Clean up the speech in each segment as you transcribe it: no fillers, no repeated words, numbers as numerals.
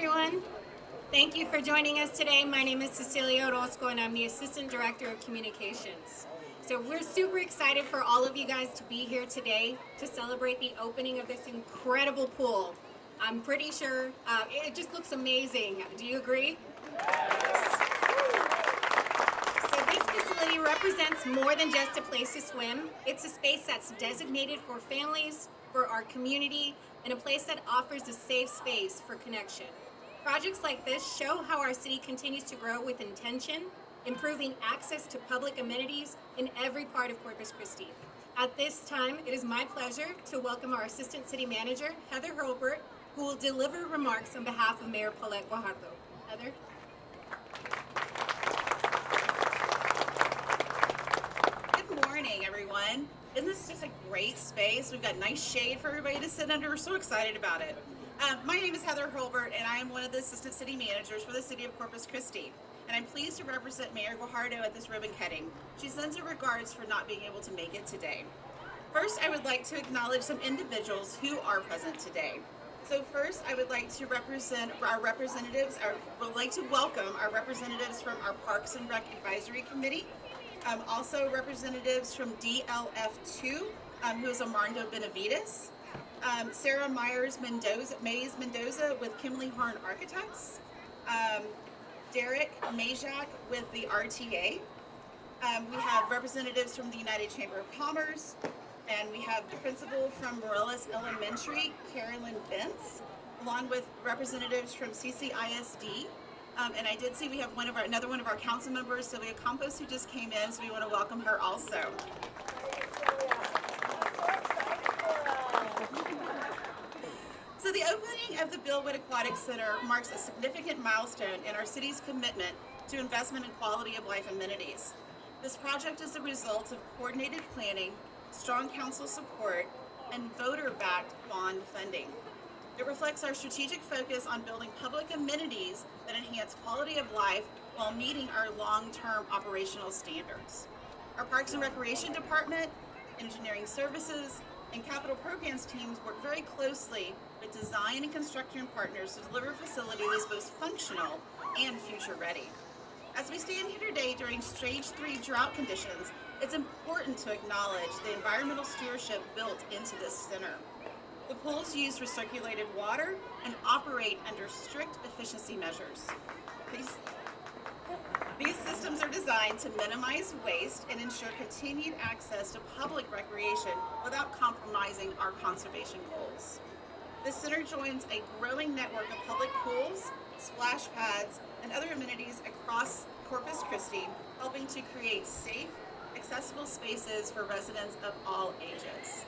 everyone. Thank you for joining us today. My name is Cecilia Orozco, and I'm the Assistant Director of Communications. So we're super excited for all of you guys to be here today to celebrate the opening of this incredible pool. I'm pretty sure it just looks amazing. Do you agree? So this facility represents more than just a place to swim. It's a space that's designated for families, for our community, and a place that offers a safe space for connection. Projects like this show how our city continues to grow with intention, improving access to public amenities in every part of Corpus Christi. At this time, it is my pleasure to welcome our Assistant City Manager, Heather Hurlbert, who will deliver remarks on behalf of Mayor Paulette Guajardo. Heather? Good morning, everyone. Isn't this just a great space? We've got nice shade for everybody to sit under. We're so excited about it. My name is Heather Hurlbert, and I am one of the Assistant City Managers for the City of Corpus Christi. And I'm pleased to represent Mayor Guajardo at this ribbon cutting. She sends her regards for not being able to make it today. First, I would like to acknowledge some individuals who are present today. So first, I would like to welcome our representatives from our Parks and Rec Advisory Committee. Also representatives from DLF2, who is Armando Benavides. Sarah Mays Mendoza with Kimley Horn Architects. Derek Majak with the RTA. We have representatives from the United Chamber of Commerce, and we have the principal from Morelos Elementary, Carolyn Bentz, along with representatives from CCISD. And I did see we have another one of our council members, Sylvia Campos, who just came in, so we want to welcome her also. So the opening of the Bill Witt Aquatic Center marks a significant milestone in our city's commitment to investment in quality of life amenities. This project is the result of coordinated planning, strong council support, and voter-backed bond funding. It reflects our strategic focus on building public amenities that enhance quality of life while meeting our long-term operational standards. Our Parks and Recreation Department, Engineering Services, and Capital Programs teams work very closely with design and construction partners to deliver a facility that is both functional and future-ready. As we stand here today during Stage 3 drought conditions, it's important to acknowledge the environmental stewardship built into this center. The pools use recirculated water and operate under strict efficiency measures. These systems are designed to minimize waste and ensure continued access to public recreation without compromising our conservation goals. The center joins a growing network of public pools, splash pads, and other amenities across Corpus Christi, helping to create safe, accessible spaces for residents of all ages.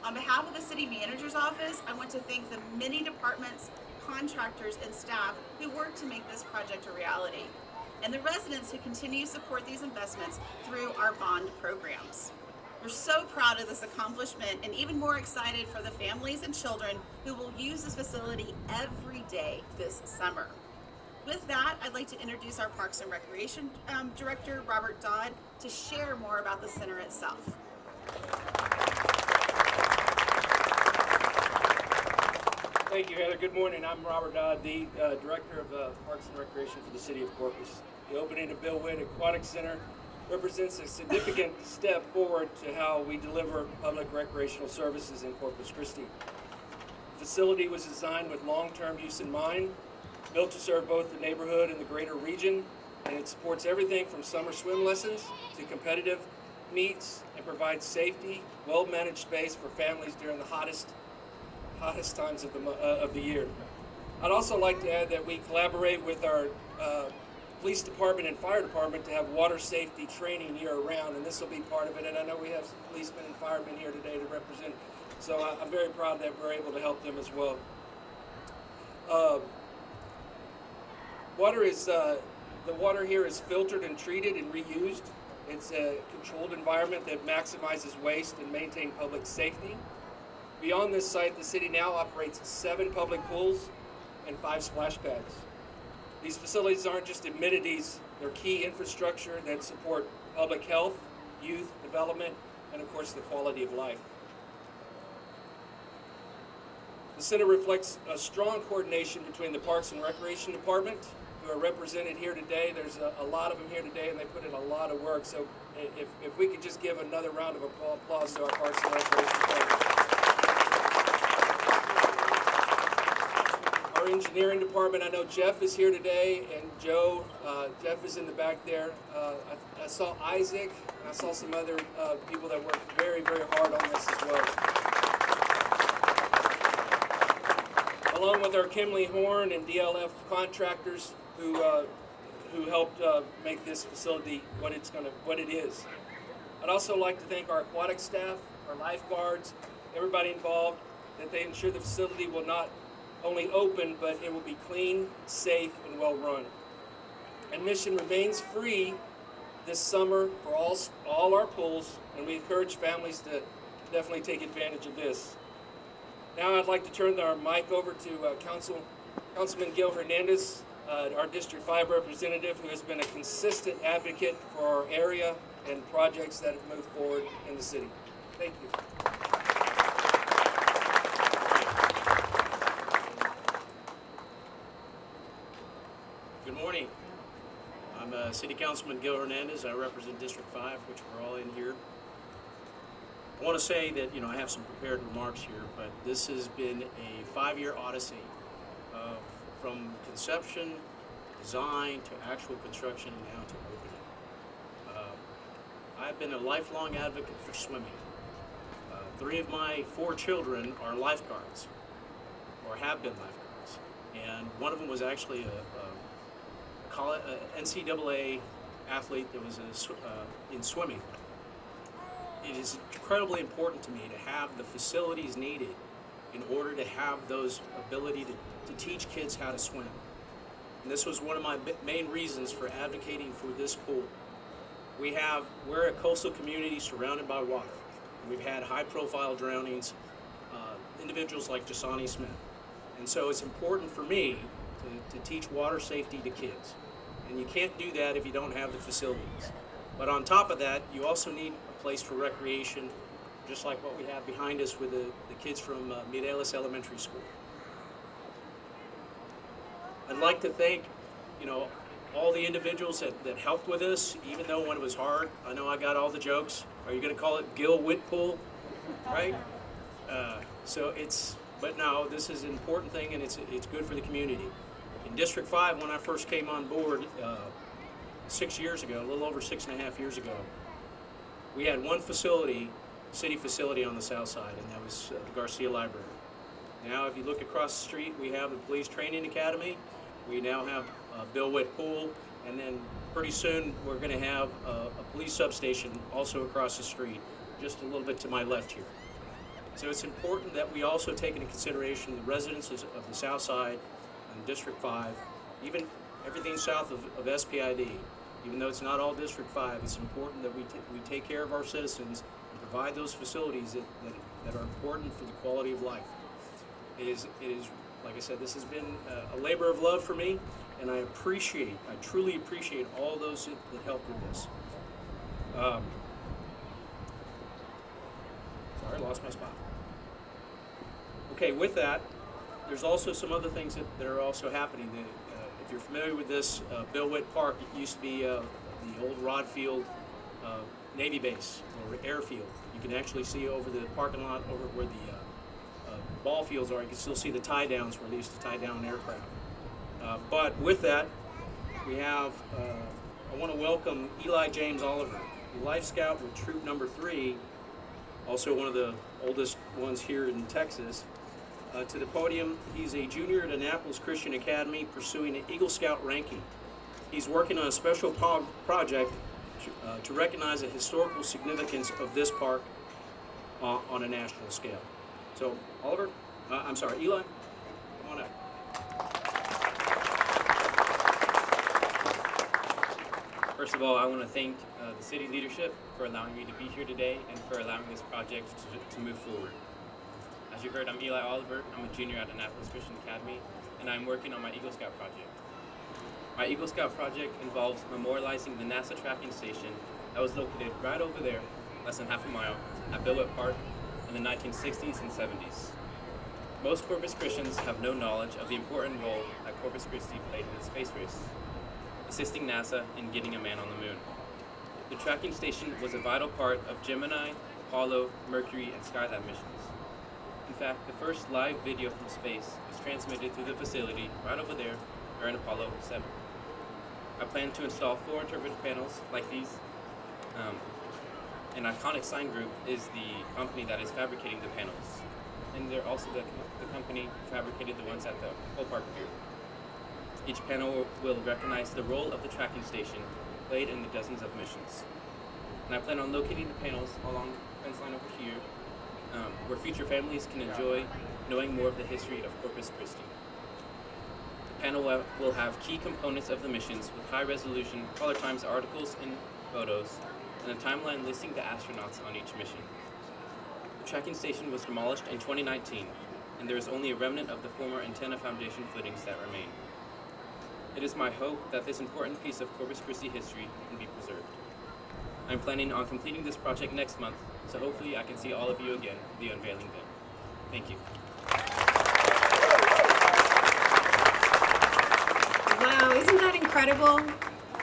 On behalf of the City Manager's Office, I want to thank the many departments, contractors, and staff who work to make this project a reality, and the residents who continue to support these investments through our bond programs. We're so proud of this accomplishment and even more excited for the families and children who will use this facility every day this summer. With that, I'd like to introduce our Parks and Recreation Director, Robert Dodd, to share more about the center itself. Thank you, Heather. Good morning. I'm Robert Dodd, the Director of Parks and Recreation for the City of Corpus. The opening of Bill Witt Aquatic Center represents a significant step forward to how we deliver public recreational services in Corpus Christi. The facility was designed with long-term use in mind, built to serve both the neighborhood and the greater region, and it supports everything from summer swim lessons to competitive meets and provides safety, well-managed space for families during the hottest times of the year. I'd also like to add that we collaborate with our police department and fire department to have water safety training year-round, and this will be part of it. And I know we have some policemen and firemen here today to represent, so I'm very proud that we're able to help them as well. The water here is filtered and treated and reused. It's a controlled environment that maximizes waste and maintains public safety. Beyond this site, the city now operates 7 public pools and 5 splash pads. These facilities aren't just amenities, they're key infrastructure that support public health, youth development, and of course the quality of life. The center reflects a strong coordination between the Parks and Recreation Department, who are represented here today. There's a lot of them here today, and they put in a lot of work. So if we could just give another round of applause to our Parks and Recreation Department. Our engineering department, I know Jeff is here today, and Joe, Jeff is in the back there. I saw Isaac, and I saw some other people that worked very, very hard on this as well. Along with our Kimley Horn and DLF contractors who helped make this facility what it is. I'd also like to thank our aquatic staff, our lifeguards, everybody involved, that they ensure the facility will not only open, but it will be clean, safe, and well run. Admission remains free this summer for all our pools, and we encourage families to definitely take advantage of this. Now I'd like to turn our mic over to Councilman Gil Hernandez, our District 5 representative, who has been a consistent advocate for our area and projects that have moved forward in the city. Thank you. Good morning. I'm City Councilman Gil Hernandez. I represent District 5, which we're all in here. I want to say that, I have some prepared remarks here, but this has been a 5-year odyssey from conception, design, to actual construction, and now to opening. I've been a lifelong advocate for swimming. 3 of my 4 children are lifeguards, or have been lifeguards, and one of them was actually a NCAA athlete that was in swimming. It is incredibly important to me to have the facilities needed in order to have those ability to teach kids how to swim. And this was one of my main reasons for advocating for this pool. We're a coastal community surrounded by water. We've had high-profile drownings, individuals like Jasani Smith. And so it's important for me to teach water safety to kids. And you can't do that if you don't have the facilities. But on top of that, you also need a place for recreation, just like what we have behind us with the kids from Mireles Elementary School. I'd like to thank, all the individuals that helped with this, even though when it was hard. I know I got all the jokes. Are you going to call it Witt Pool? Right? But no, this is an important thing, and it's good for the community. In District 5, when I first came on board 6 years ago, a little over 6.5 years ago, we had one facility, city facility on the south side, and that was the Garcia Library. Now, if you look across the street, we have the Police Training Academy. We now have Witt Pool, and then pretty soon we're going to have a police substation also across the street, just a little bit to my left here. So it's important that we also take into consideration the residents of the south side and District 5, even everything south of SPID. Even though it's not all District 5, it's important that we take care of our citizens and provide those facilities that are important for the quality of life. It is, like I said, this has been a labor of love for me, and I truly appreciate all those that helped with this. Sorry, I lost my spot. Okay, with that, there's also some other things that are also happening. If you're familiar with this, Witt Park, it used to be the old Rod Field Navy base or airfield. You can actually see over the parking lot, over where the ball fields are, you can still see the tie downs where they used to tie down aircraft. But with that, we have, I want to welcome Eli James Oliver, the Life Scout with Troop Number 3, also one of the oldest ones here in Texas, to the podium. He's a junior at Annapolis Christian Academy pursuing an Eagle Scout ranking. He's working on a special project to recognize the historical significance of this park on a national scale. So, Eli, come on up. First of all, I want to thank the city leadership for allowing me to be here today and for allowing this project to move forward. As you heard, I'm Eli Oliver. I'm a junior at Annapolis Christian Academy, and I'm working on my Eagle Scout project. My Eagle Scout project involves memorializing the NASA tracking station that was located right over there, less than half a mile, at Witt Park in the 1960s and 70s. Most Corpus Christians have no knowledge of the important role that Corpus Christi played in the space race, assisting NASA in getting a man on the moon. The tracking station was a vital part of Gemini, Apollo, Mercury, and Skylab missions. In fact, the first live video from space was transmitted through the facility right over there during Apollo 7. I plan to install 4 interpretive panels like these. An iconic sign group is the company that is fabricating the panels. And they're also the company who fabricated the ones at the Pole Park Pier. Each panel will recognize the role of the tracking station played in the dozens of missions. And I plan on locating the panels along the fence line over here, where future families can enjoy knowing more of the history of Corpus Christi. The panel will have key components of the missions with high-resolution, color times articles and photos, and a timeline listing the astronauts on each mission. The tracking station was demolished in 2019, and there is only a remnant of the former antenna foundation footings that remain. It is my hope that this important piece of Corpus Christi history can be preserved. I'm planning on completing this project next month, so hopefully I can see all of you again at the unveiling then. Thank you. Wow, isn't that incredible?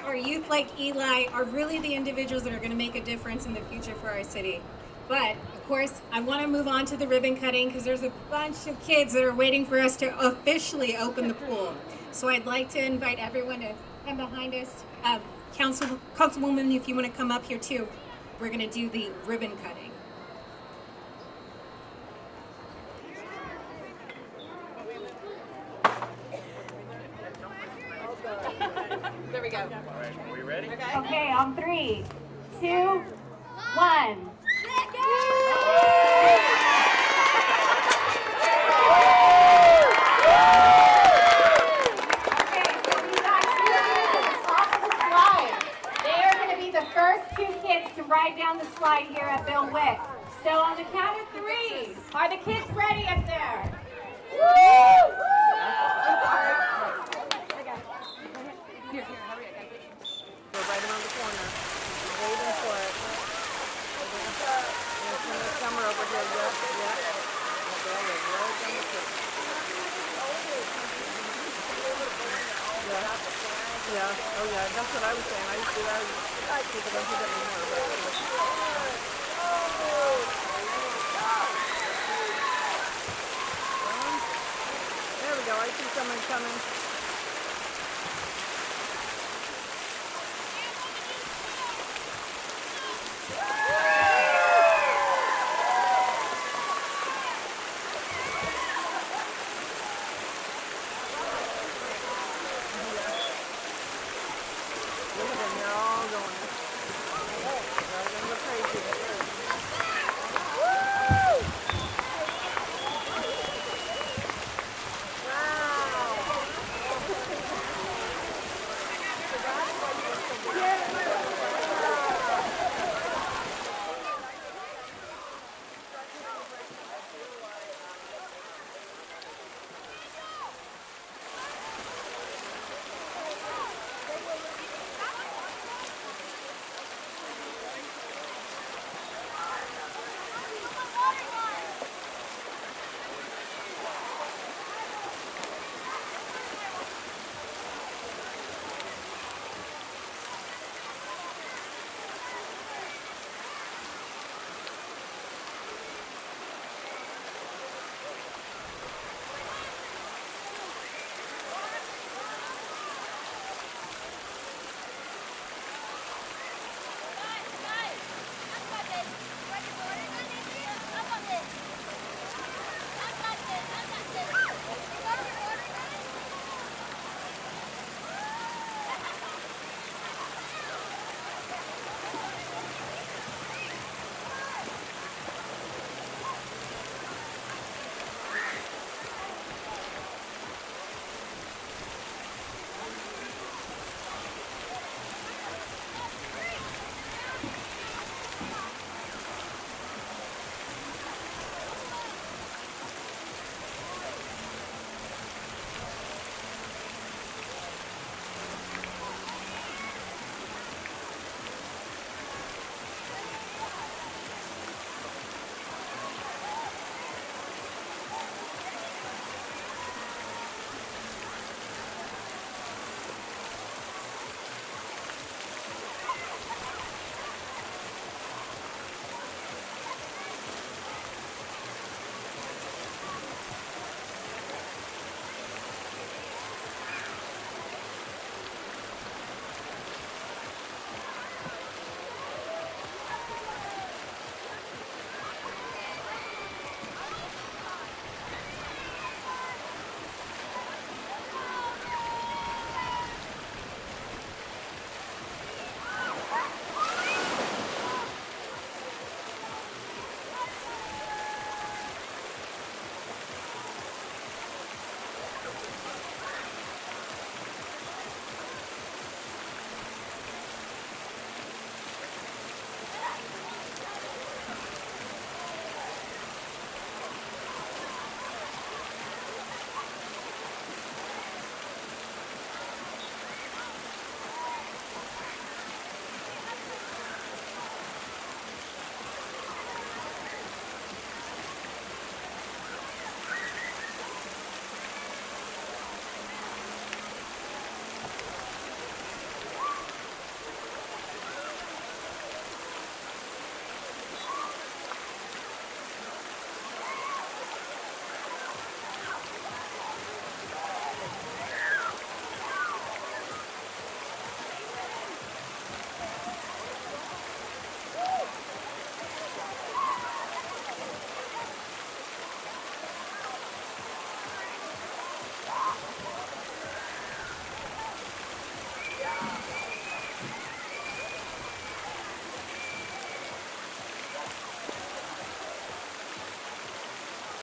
Our youth like Eli are really the individuals that are going to make a difference in the future for our city. But, of course, I want to move on to the ribbon cutting because there's a bunch of kids that are waiting for us to officially open the pool. So I'd like to invite everyone to come behind us. Councilwoman, if you want to come up here too, we're going to do the ribbon cutting. There we go. All right, are we ready? Okay, on 3, 2, 1. Ride down the slide here at Bill Witt. So on the count of 3, are the kids ready up there? Woo! I'm sorry. Here, hurry, I got it. Go right around the corner. Waiting for it. Turn the camera over here. Yeah. There you go. Right down the tip. Yeah. Oh yeah. That's what I was saying. I used to do that. I think I don't do that anymore. There we go. I see someone coming. Look at them, they're all